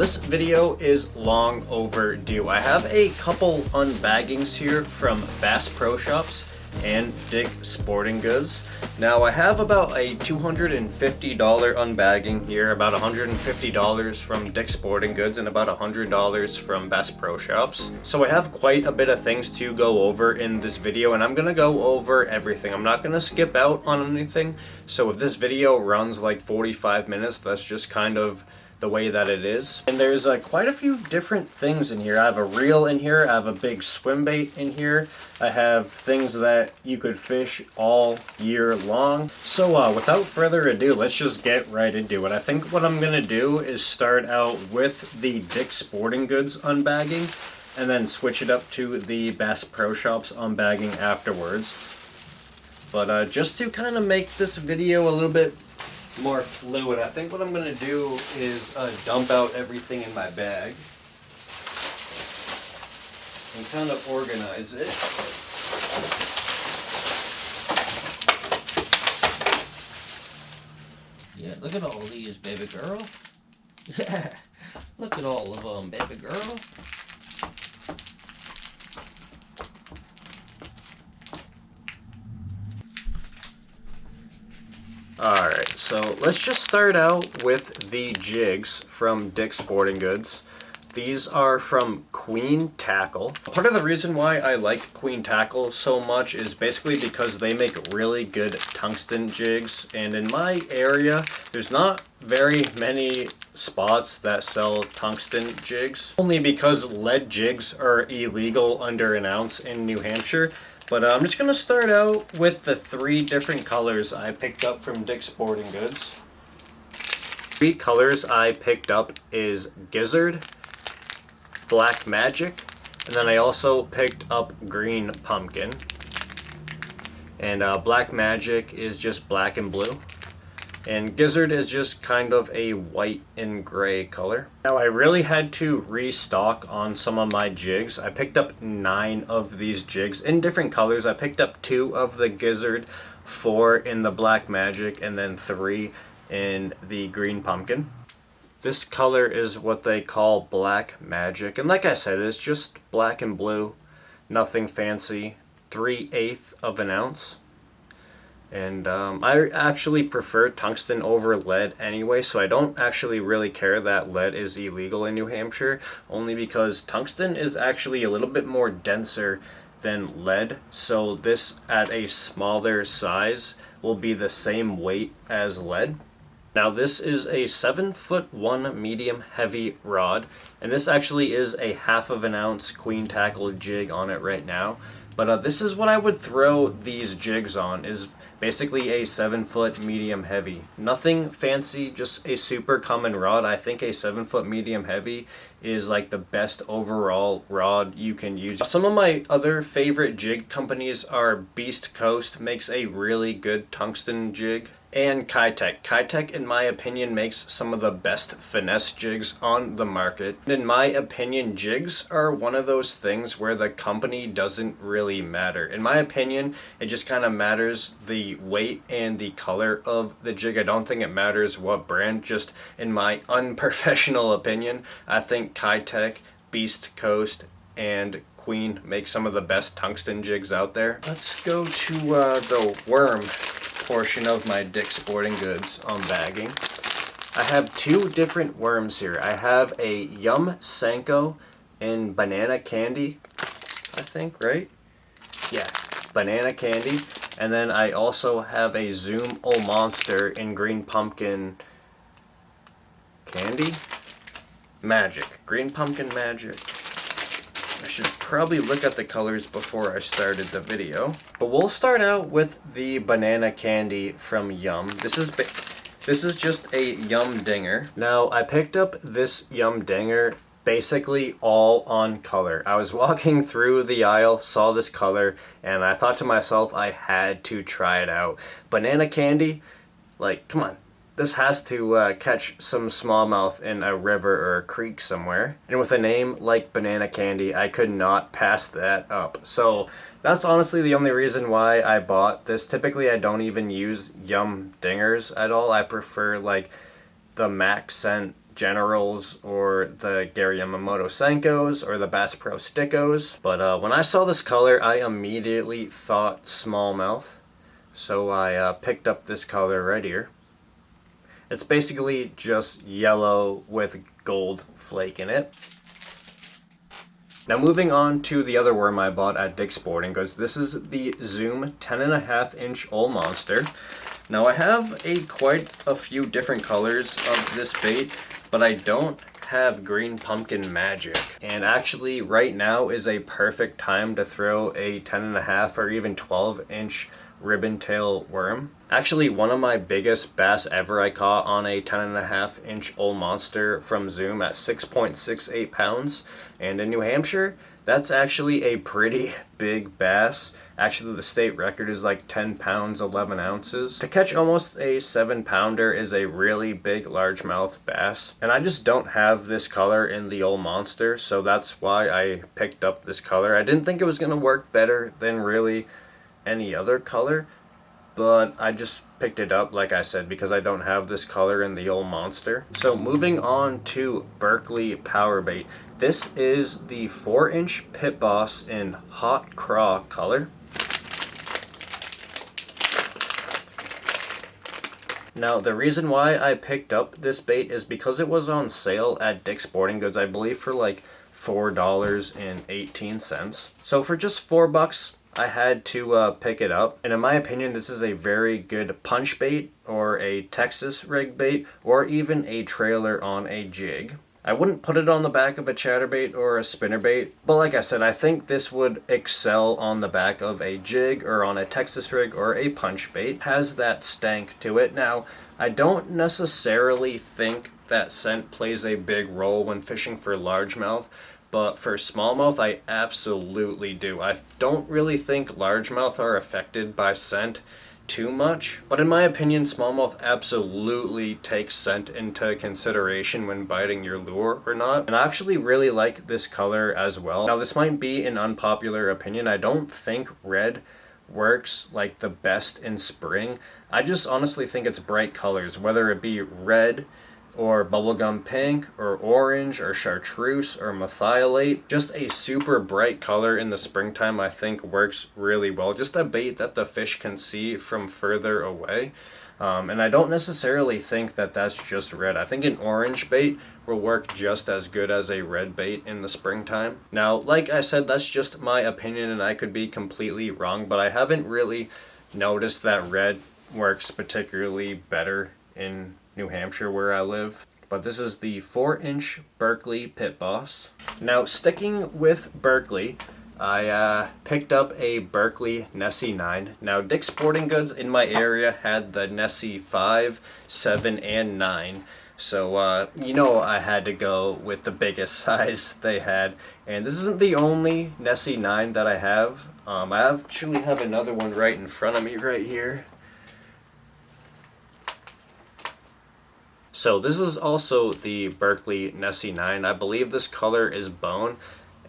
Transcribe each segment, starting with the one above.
this video is long overdue. I have a couple unbaggings here from Bass Pro Shops and Dick Sporting Goods. Now I have about a $250 unbagging here, about $150 from Dick Sporting Goods and about $100 from Bass Pro Shops. So I have quite a bit of things to go over in this video, and I'm gonna go over everything. I'm not gonna skip out on anything. So if this video runs like 45 minutes, that's just kind of the way that it is. And there's quite a few different things in here. I have a reel in here, I have a big swim bait in here, I have things that you could fish all year long. So without further ado, let's just get right into it. I think what I'm gonna do is start out with the Dick Sporting Goods unbagging and then switch it up to the Bass Pro Shops unbagging afterwards. But just to kind of make this video a little bit more fluid, I think what I'm going to do is dump out everything in my bag and kind of organize it. Yeah, look at all these, baby girl. Yeah, look at all of them, baby girl. Alright, so let's just start out with the jigs from Dick Sporting Goods. These are from Queen Tackle. Part of the reason why I like Queen Tackle so much is basically because they make really good tungsten jigs, and in my area there's not very many spots that sell tungsten jigs, only because lead jigs are illegal under an ounce in New Hampshire. But I'm just going to start out with the 3 different colors I picked up from Dick Sporting Goods. 3 colors I picked up is Gizzard, Black Magic, and then I also picked up Green Pumpkin. And Black Magic is just black and blue. And Gizzard is just kind of a white and gray color. Now I really had to restock on some of my jigs. I picked up 9 of these jigs in different colors. I picked up 2 of the Gizzard, 4 in the Black Magic, and then 3 in the Green Pumpkin. This color is what they call Black Magic, and like I said, it's just black and blue, nothing fancy, 3/8 of an ounce. And I actually prefer tungsten over lead anyway, so I don't actually really care that lead is illegal in New Hampshire, only because tungsten is actually a little bit more denser than lead, so this at a smaller size will be the same weight as lead. Now this is a 7'1" medium heavy rod, and this actually is a 1/2 ounce Queen Tackle jig on it right now. But this is what I would throw these jigs on, is basically a 7-foot medium heavy. Nothing fancy, just a super common rod. I think a 7-foot medium heavy is like the best overall rod you can use. Some of my other favorite jig companies are Beast Coast, makes a really good tungsten jig, and Kitech. Kitech, in my opinion, makes some of the best finesse jigs on the market. In my opinion, jigs are one of those things where the company doesn't really matter. In my opinion, it just kind of matters the weight and the color of the jig. I don't think it matters what brand, just in my unprofessional opinion. I think Kitech, Beast Coast, and Queen make some of the best tungsten jigs out there. Let's go to the worm portion of my Dick Sporting Goods unbagging. I have 2 different worms here. I have a Yum Senko in banana candy, I think, right? Yeah, banana candy. And then I also have a Zoom O Monster in green pumpkin candy. Magic. Green pumpkin magic. I should probably look at the colors before I started the video. But we'll start out with the banana candy from Yum. This is just a Yum Dinger. Now, I picked up this Yum Dinger basically all on color. I was walking through the aisle, saw this color, and I thought to myself I had to try it out. Banana candy, like, come on. This has to catch some smallmouth in a river or a creek somewhere. And with a name like Banana Candy, I could not pass that up. So that's honestly the only reason why I bought this. Typically, I don't even use Yum Dingers at all. I prefer like the Max Scent Generals or the Gary Yamamoto Senkos or the Bass Pro Stickos. But when I saw this color, I immediately thought smallmouth. So I picked up this color right here. It's basically just yellow with gold flake in it. Now moving on to the other worm I bought at Dick's Sporting Goods. This is the Zoom 10.5 inch Old Monster. Now I have quite a few different colors of this bait, but I don't have green pumpkin magic. And actually right now is a perfect time to throw a 10.5 or even 12 inch ribbon tail worm. Actually, one of my biggest bass ever I caught on a 10.5 inch Old Monster from Zoom at 6.68 pounds. And in New Hampshire, that's actually a pretty big bass. Actually, the state record is like 10 pounds, 11 ounces. To catch almost a 7-pounder is a really big largemouth bass. And I just don't have this color in the Old Monster, so that's why I picked up this color. I didn't think it was going to work better than really any other color, but I just picked it up, like I said, because I don't have this color in the Old Monster. So moving on to Berkeley Power Bait. This is the 4-inch Pit Boss in Hot Craw color. Now, the reason why I picked up this bait is because it was on sale at Dick's Sporting Goods, I believe for like $4.18. So for just $4, I had to pick it up. And in my opinion, this is a very good punch bait or a Texas rig bait or even a trailer on a jig. I wouldn't put it on the back of a chatterbait or a spinnerbait, but like I said, I think this would excel on the back of a jig or on a Texas rig or a punch bait. It has that stank to it. Now, I don't necessarily think that scent plays a big role when fishing for largemouth, but for smallmouth, I absolutely do. I don't really think largemouth are affected by scent too much, but in my opinion, smallmouth absolutely takes scent into consideration when biting your lure or not. And I actually really like this color as well. Now, this might be an unpopular opinion. I don't think red works like the best in spring. I just honestly think it's bright colors, whether it be red or bubblegum pink or orange or chartreuse or methylate. Just a super bright color in the springtime I think works really well. Just a bait that the fish can see from further away. And I don't necessarily think that that's just red. I think an orange bait will work just as good as a red bait in the springtime. Now, like I said, that's just my opinion and I could be completely wrong, but I haven't really noticed that red works particularly better in New Hampshire where I live. But this is the 4-inch Berkeley Pit Boss. Now, sticking with Berkeley, I picked up a Berkeley Nessie 9. Now, Dick's Sporting Goods in my area had the Nessie 5, 7, and 9. So, you know I had to go with the biggest size they had. And this isn't the only Nessie 9 that I have. I actually have another one right in front of me right here. So this is also the Berkeley Nessie 9. I believe this color is bone.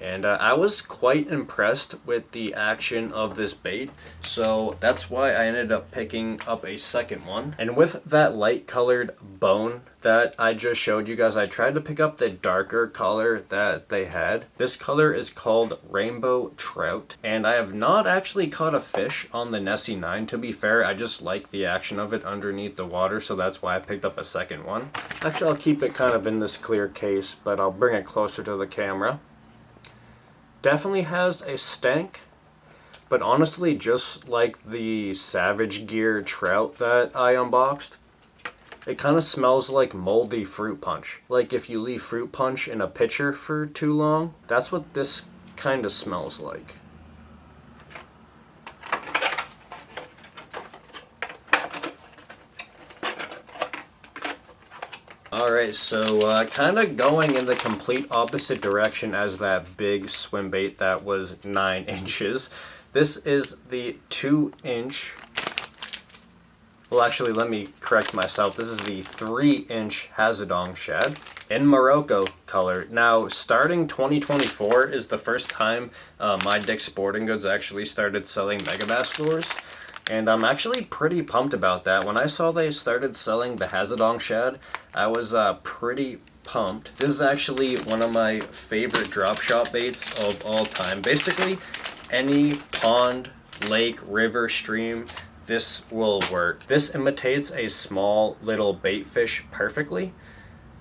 And I was quite impressed with the action of this bait, so that's why I ended up picking up a second one. And with that light colored bone that I just showed you guys, I tried to pick up the darker color that they had. This color is called Rainbow Trout, and I have not actually caught a fish on the Nessie 9. To be fair, I just like the action of it underneath the water, so that's why I picked up a second one. Actually, I'll keep it kind of in this clear case, but I'll bring it closer to the camera. Definitely has a stank, but honestly, just like the Savage Gear trout that I unboxed, it kind of smells like moldy fruit punch. Like if you leave fruit punch in a pitcher for too long, that's what this kind of smells like. Alright, so kind of going in the complete opposite direction as that big swim bait that was 9 inches. This is the 2-inch, well actually let me correct myself, this is the 3-inch Hazadong shad in Morocco color. Now starting 2024 is the first time my Dick's Sporting Goods actually started selling Megabass lures. And I'm actually pretty pumped about that. When I saw they started selling the Hazadong shad, I was pretty pumped. This is actually one of my favorite drop shot baits of all time. Basically, any pond, lake, river, stream, this will work. This imitates a small little bait fish perfectly.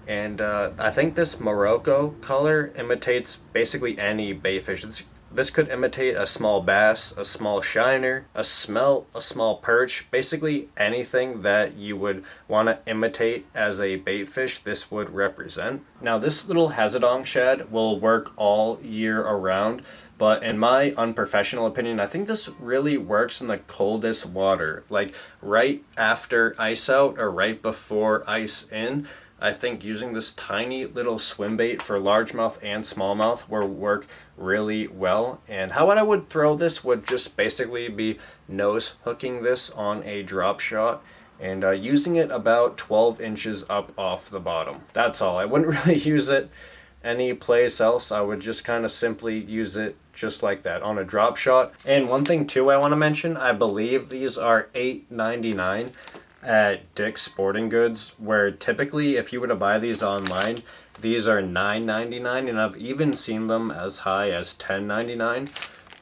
And I think this Morocco color imitates basically any bait fish. This could imitate a small bass, a small shiner, a smelt, a small perch, basically anything that you would want to imitate as a bait fish, this would represent. Now this little Hazadong shad will work all year around, but in my unprofessional opinion, I think this really works in the coldest water, like right after ice out or right before ice in. I think using this tiny little swim bait for largemouth and smallmouth will work really well. And how I would throw this would just basically be nose hooking this on a drop shot and using it about 12 inches up off the bottom. That's all. I wouldn't really use it any place else. I would just kind of simply use it just like that on a drop shot. And one thing too I want to mention, I believe these are $8.99 at Dick's Sporting Goods, where typically if you were to buy these online, these are $9.99, and I've even seen them as high as $10.99.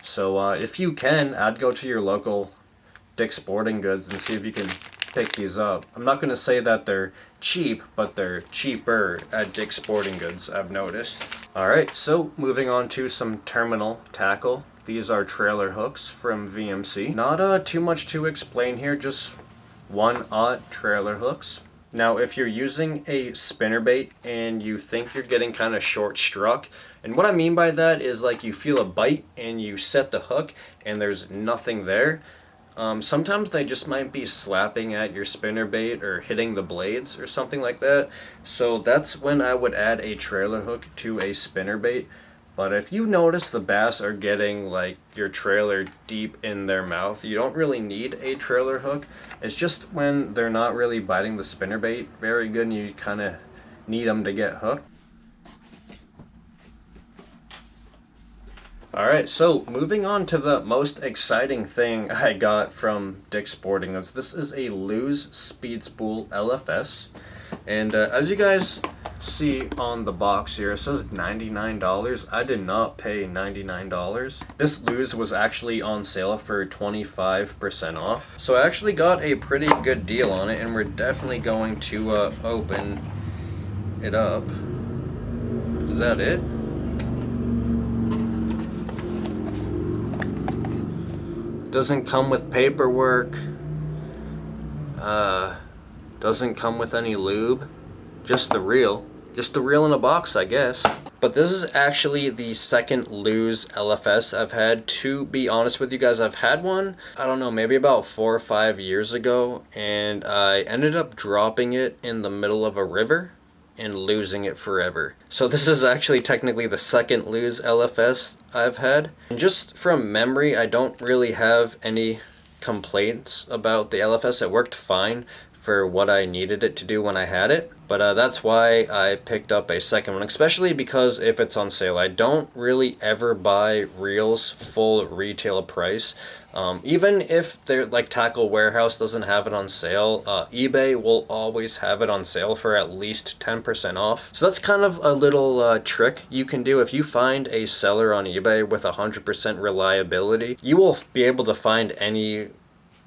So if you can, I'd go to your local Dick's Sporting Goods and see if you can pick these up. I'm not going to say that they're cheap, but they're cheaper at Dick's Sporting Goods, I've noticed. Alright, so moving on to some terminal tackle. These are trailer hooks from VMC. Not too much to explain here, just 1/0 trailer hooks. Now if you're using a spinnerbait and you think you're getting kind of short struck, and what I mean by that is like you feel a bite and you set the hook and there's nothing there, sometimes they just might be slapping at your spinnerbait or hitting the blades or something like that. So that's when I would add a trailer hook to a spinnerbait. But if you notice the bass are getting like your trailer deep in their mouth, you don't really need a trailer hook. It's just when they're not really biting the spinnerbait very good and you kind of need them to get hooked. Alright, so moving on to the most exciting thing I got from Dick's Sporting Goods. This is a Lew's Speed Spool LFS. And as you guys see on the box here, it says $99. I did not pay $99. This Lew's was actually on sale for 25% off. So I actually got a pretty good deal on it, and we're definitely going to open it up. Is that it? Doesn't come with paperwork. Doesn't come with any lube. Just the reel. Just the reel in a box, I guess. But this is actually the second Lew's LFS I've had. To be honest with you guys, I've had one, I don't know, maybe about 4 or 5 years ago, and I ended up dropping it in the middle of a river and losing it forever. So this is actually technically the second Lew's LFS I've had. And just from memory, I don't really have any complaints about the LFS. It worked fine for what I needed it to do when I had it. But that's why I picked up a second one, especially because if it's on sale. I don't really ever buy reels full retail price. Even if they're like Tackle Warehouse doesn't have it on sale, eBay will always have it on sale for at least 10% off. So that's kind of a little trick you can do. If you find a seller on eBay with 100% reliability, you will be able to find any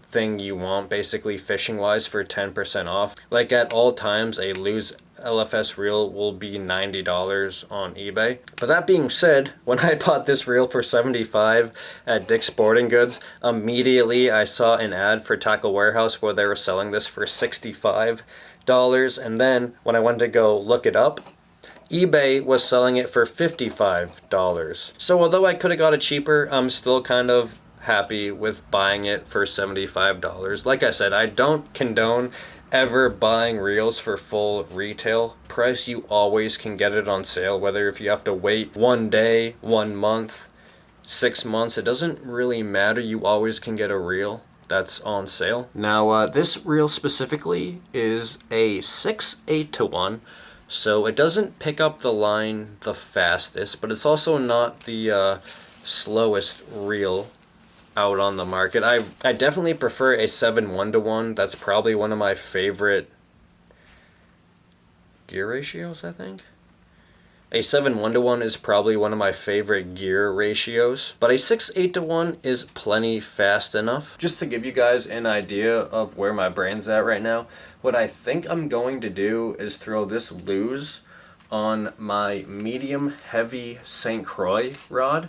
thing you want basically fishing wise for 10% off. Like at all times, a Lew's LFS reel will be $90 on eBay. But that being said, when I bought this reel for $75 at Dick's Sporting Goods, immediately I saw an ad for Tackle Warehouse where they were selling this for $65. And then when I went to go look it up, eBay was selling it for $55. So although I could have got it cheaper, I'm still kind of happy with buying it for $75. Like I said, I don't condone ever buying reels for full retail price. You always can get it on sale, whether if you have to wait 1 day, 1 month, 6 months, it doesn't really matter. You always can get a reel that's on sale. Now this reel specifically is a 6/8-1, so it doesn't pick up the line the fastest, but it's also not the slowest reel out on the market. I definitely prefer a 7/1-1. That's probably one of my favorite gear ratios, I think. A 7:1 is probably one of my favorite gear ratios, but a 6:8 is plenty fast enough. Just to give you guys an idea of where my brain's at right now, what I think I'm going to do is throw this lose on my medium heavy St. Croix rod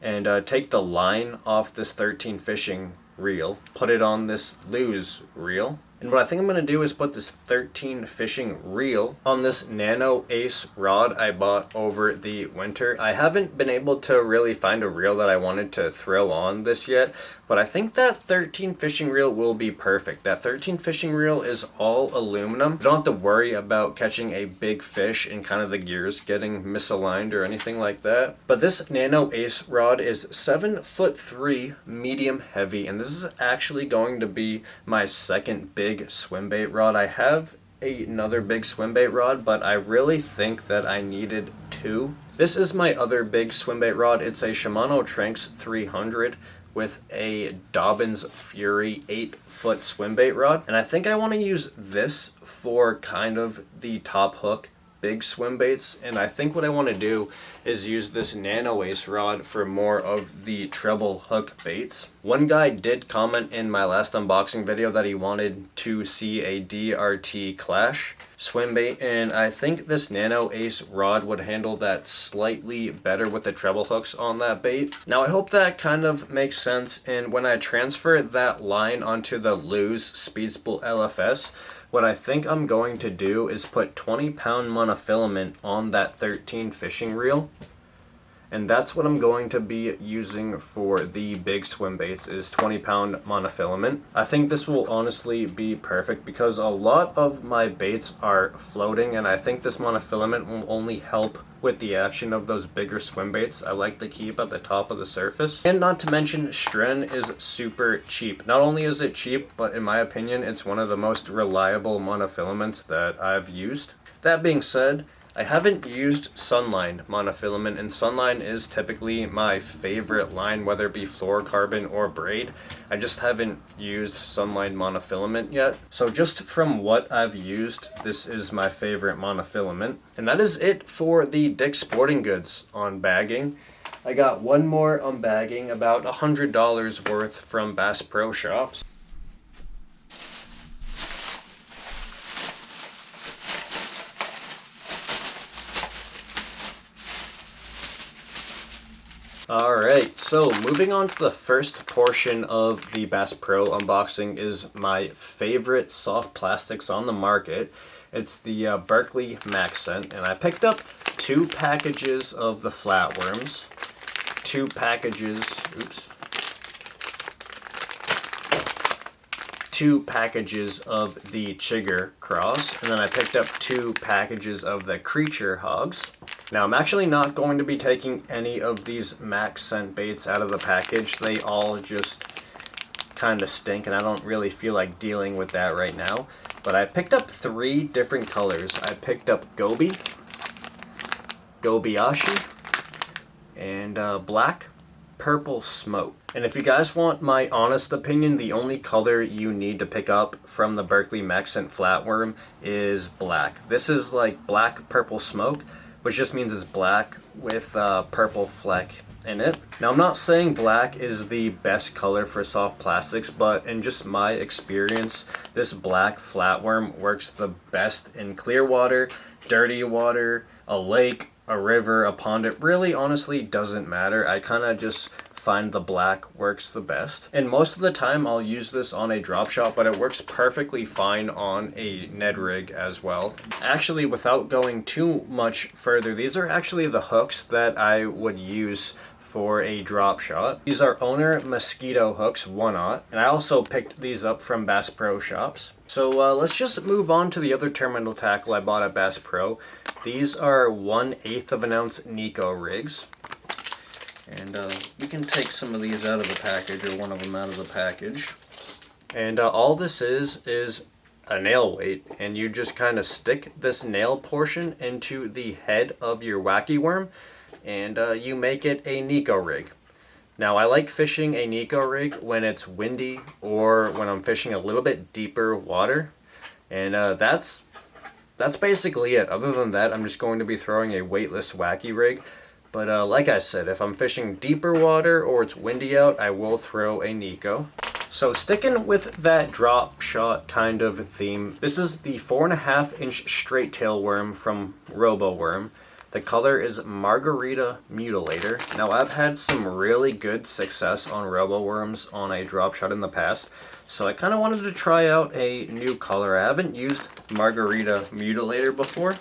and take the line off this 13 fishing reel, put it on this lose reel. And what I think I'm going to do is put this 13 fishing reel on this Nano Ace rod I bought over the winter. I haven't been able to really find a reel that I wanted to throw on this yet, but I think that 13 fishing reel will be perfect. That 13 fishing reel is all aluminum. You don't have to worry about catching a big fish and kind of the gears getting misaligned or anything like that. But this Nano Ace rod is 7'3" medium heavy, and this is actually going to be my second big swim bait rod. I have another big swim bait rod, but I really think that I needed two. This is my other big swim bait rod. It's a Shimano Tranx 300 with a Dobyns Fury 8-foot swim bait rod, and I think I want to use this for kind of the top hook big swim baits, and I think what I want to do is use this Nano Ace rod for more of the treble hook baits. One guy did comment in my last unboxing video that he wanted to see a DRT Clash swim bait, and I think this Nano Ace rod would handle that slightly better with the treble hooks on that bait. Now I hope that kind of makes sense, and when I transfer that line onto the Lose Speed Spool LFS, what I think I'm going to do is put 20-pound monofilament on that 13 fishing reel. And that's what I'm going to be using for the big swim baits, is 20-pound monofilament. I think this will honestly be perfect because a lot of my baits are floating, and I think this monofilament will only help with the action of those bigger swim baits I like to keep at the top of the surface. And not to mention, Stren is super cheap. Not only is it cheap, but in my opinion, it's one of the most reliable monofilaments that I've used. That being said, I haven't used Sunline monofilament, and Sunline is typically my favorite line, whether it be fluorocarbon or braid. I just haven't used Sunline monofilament yet. So just from what I've used, this is my favorite monofilament. And that is it for the Dick's Sporting Goods unbagging. I got one more unbagging, about $100 worth from Bass Pro Shops. Alright, so moving on to the first portion of the Bass Pro unboxing is my favorite soft plastics on the market. It's the Berkeley Maxcent, and I picked up 2 packages of the flatworms, 2 packages of the Chigger Cross, and then I picked up 2 packages of the Creature Hogs. Now, I'm actually not going to be taking any of these Maxcent baits out of the package. They all just kind of stink, and I don't really feel like dealing with that right now. But I picked up 3 different colors. I picked up Gobi, Gobiashi, and Black Purple Smoke. And if you guys want my honest opinion, the only color you need to pick up from the Berkeley Maxcent flatworm is black. This is like Black Purple Smoke, which just means it's black with a purple fleck in it. Now, I'm not saying black is the best color for soft plastics, but in just my experience, this black flatworm works the best in clear water, dirty water, a lake, a river, a pond. It really honestly doesn't matter. I kind of just find the black works the best. And most of the time I'll use this on a drop shot, but it works perfectly fine on a Ned rig as well. Actually, without going too much further, these are actually the hooks that I would use for a drop shot. These are Owner Mosquito hooks 1/0, and I also picked these up from Bass Pro Shops. So let's just move on to the other terminal tackle I bought at Bass Pro. These are 1/8 of an ounce Nico rigs. And we can take some of these out of the package, or one of them out of the package. And all this is a nail weight, and you just kind of stick this nail portion into the head of your wacky worm, and you make it a Nico rig. Now, I like fishing a Nico rig when it's windy or when I'm fishing a little bit deeper water, and that's that's basically it. Other than that, I'm just going to be throwing a weightless wacky rig. But like I said, if I'm fishing deeper water or it's windy out, I will throw a Nico. So sticking with that drop shot kind of theme, this is the 4.5-inch straight tail worm from Roboworm. The color is Margarita Mutilator. Now I've had some really good success on Roboworms on a drop shot in the past, so I kind of wanted to try out a new color. I haven't used Margarita Mutilator before,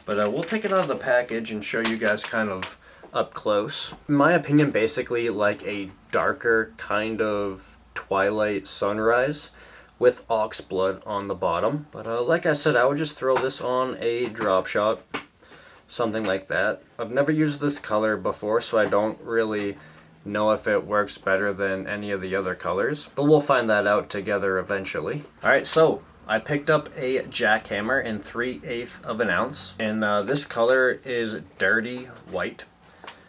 but we'll take it out of the package and show you guys kind of up close. In my opinion, basically like a darker kind of twilight sunrise with ox blood on the bottom. But like I said, I would just throw this on a drop shot, something like that. I've never used this color before, so I don't really know if it works better than any of the other colors, but we'll find that out together eventually. Alright, so I picked up a jackhammer in 3/8 of an ounce, and this color is dirty white,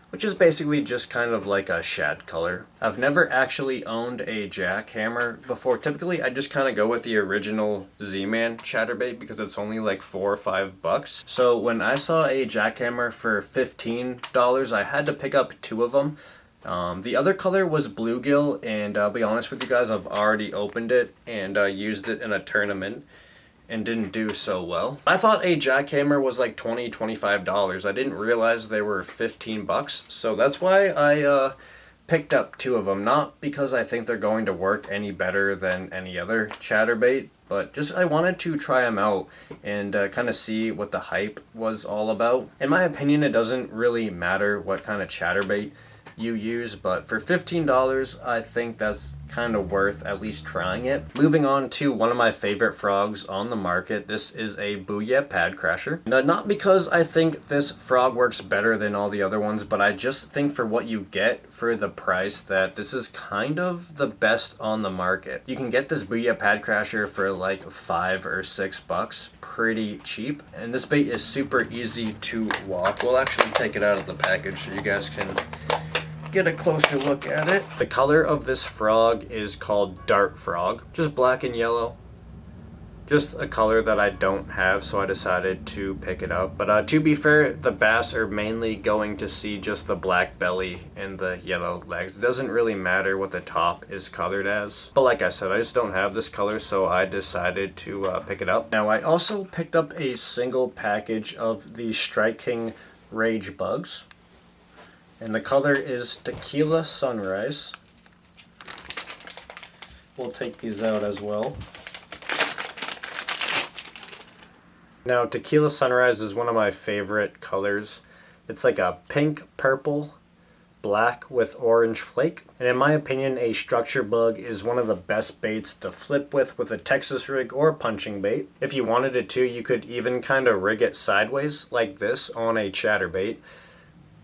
which is basically just kind of like a shad color. I've never actually owned a jackhammer before. Typically, I just kind of go with the original Z-Man chatterbait because it's only like $4 or $5. So when I saw a jackhammer for $15, I had to pick up 2 of them. The other color was bluegill, and I'll be honest with you guys, I've already opened it and used it in a tournament and didn't do so well. I thought a jackhammer was like $20, $25. I didn't realize they were $15, so that's why I picked up 2 of them. Not because I think they're going to work any better than any other chatterbait, but just I wanted to try them out and kind of see what the hype was all about. In my opinion, it doesn't really matter what kind of chatterbait you use, but for $15 I think that's kind of worth at least trying it. Moving on to one of my favorite frogs on the market. This is a Booyah Pad Crasher. Now, not because I think this frog works better than all the other ones, but I just think for what you get for the price that this is kind of the best on the market. You can get this Booyah Pad Crasher for like $5 or $6, pretty cheap, and this bait is super easy to walk. We'll actually take it out of the package so you guys can get a closer look at it. The color of this frog is called Dart Frog, just black and yellow. Just a color that I don't have, so I decided to pick it up. But to be fair, the bass are mainly going to see just the black belly and the yellow legs. It doesn't really matter what the top is colored as. But like I said, I just don't have this color, so I decided to pick it up. Now, I also picked up a single package of the Strike King Rage Bugs, and the color is Tequila Sunrise. We'll take these out as well. Now, Tequila Sunrise is one of my favorite colors. It's like a pink, purple, black with orange flake. And in my opinion, a structure bug is one of the best baits to flip with a Texas rig or a punching bait. If you wanted it to, you could even kind of rig it sideways like this on a chatterbait.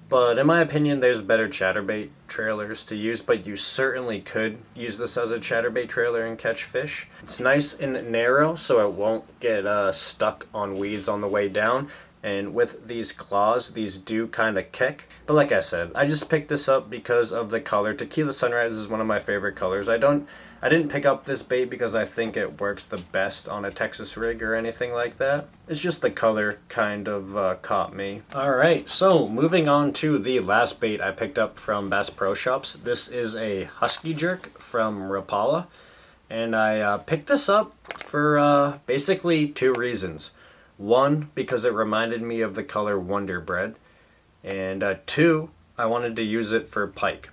But in my opinion, there's better chatterbait trailers to use, but you certainly could use this as a chatterbait trailer and catch fish. It's nice and narrow, so it won't get stuck on weeds on the way down. And with these claws, these do kind of kick. But like I said, I just picked this up because of the color. Tequila Sunrise is one of my favorite colors. I didn't pick up this bait because I think it works the best on a Texas rig or anything like that. It's just the color kind of caught me. Alright, so moving on to the last bait I picked up from Bass Pro Shops. This is a Husky Jerk from Rapala. And I picked this up for basically 2 reasons. 1, because it reminded me of the color Wonder Bread. And 2, I wanted to use it for pike.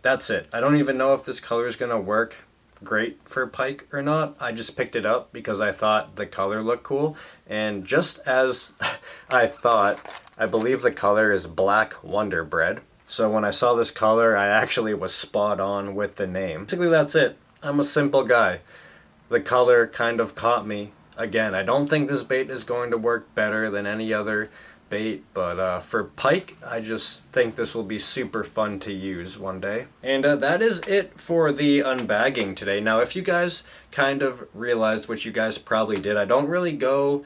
That's it. I don't even know if this color is going to work great for pike or not. I just picked it up because I thought the color looked cool. And just as I thought, I believe the color is Black Wonder Bread. So when I saw this color, I actually was spot on with the name. Basically, that's it. I'm a simple guy. The color kind of caught me. Again, I don't think this bait is going to work better than any other bait, but for pike, I just think this will be super fun to use one day. And that is it for the unbagging today. Now, if you guys kind of realized what you guys probably did, I don't really go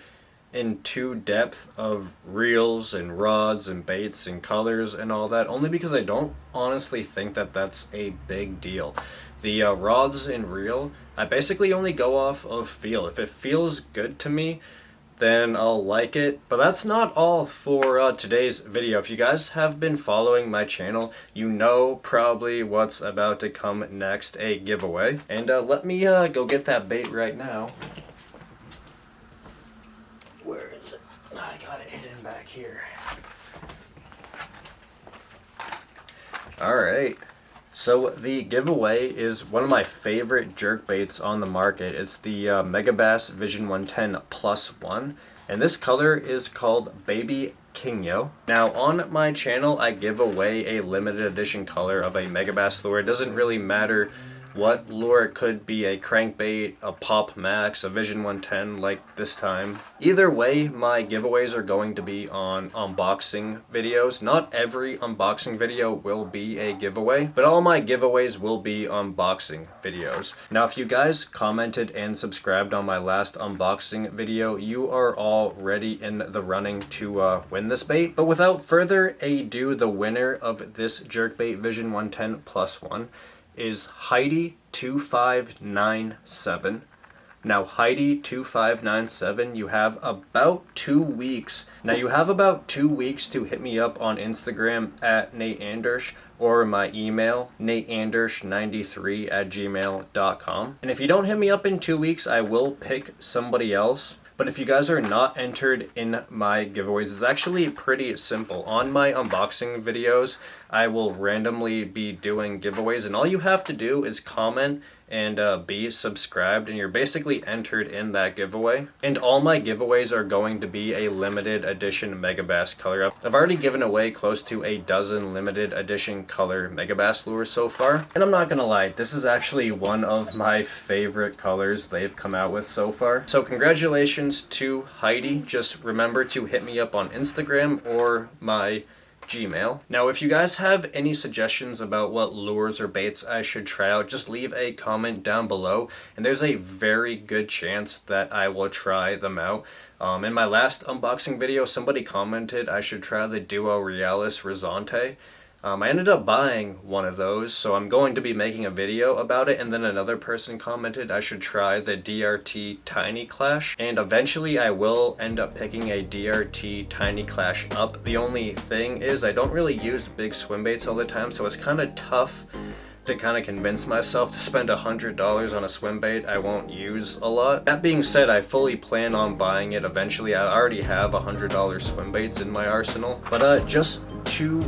into depth of reels and rods and baits and colors and all that, only because I don't honestly think that that's a big deal. The rods and reel, I basically only go off of feel. If it feels good to me, then I'll like it. But that's not all for today's video. If you guys have been following my channel, you know probably what's about to come next, a giveaway. And let me go get that bait right now. Where is it? I got it hidden back here. Alright, so the giveaway is one of my favorite jerkbaits on the market. It's the Megabass Vision 110 Plus 1, and this color is called Baby Kingo. Now on my channel I give away a limited edition color of a Megabass lure. It doesn't really matter what lure. It could be a crankbait, a Pop Max, a Vision 110 like this time. Either way, my giveaways are going to be on unboxing videos. Not every unboxing video will be a giveaway, but all my giveaways will be unboxing videos. Now if you guys commented and subscribed on my last unboxing video, you are already in the running to win this bait. But without further ado, the winner of this jerkbait Vision 110 Plus 1 is Heidi2597. Now Heidi2597, you have about 2 weeks. Now you have about 2 weeks to hit me up on Instagram at NateAndersch or my email nateandersch93@gmail.com. And if you don't hit me up in 2 weeks, I will pick somebody else. But if you guys are not entered in my giveaways, it's actually pretty simple. On my unboxing videos, I will randomly be doing giveaways, and all you have to do is comment and be subscribed, and you're basically entered in that giveaway. And all my giveaways are going to be a limited edition Megabass color. I've already given away close to a dozen limited edition color Megabass lures so far. And I'm not gonna lie, this is actually one of my favorite colors they've come out with so far. So congratulations to Heidi. Just remember to hit me up on Instagram or my Gmail. Now if you guys have any suggestions about what lures or baits I should try out, just leave a comment down below, and there's a very good chance that I will try them out. In my last unboxing video, somebody commented I should try the Duo Realis Risante. I ended up buying one of those, so I'm going to be making a video about it. And then another person commented I should try the DRT Tiny Clash, and eventually I will end up picking a DRT Tiny Clash up. The only thing is I don't really use big swim baits all the time, so it's kind of tough to kind of convince myself to spend $100 on a swim bait I won't use a lot. That being said, I fully plan on buying it eventually. I already have $100 swim baits in my arsenal. But just to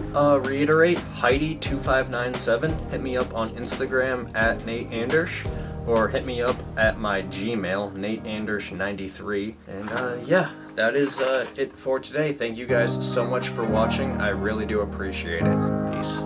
reiterate, Heidi2597, hit me up on Instagram at NateAndersch, or hit me up at my Gmail, nateandersch93. And yeah, that is it for today. Thank you guys so much for watching. I really do appreciate it. Peace.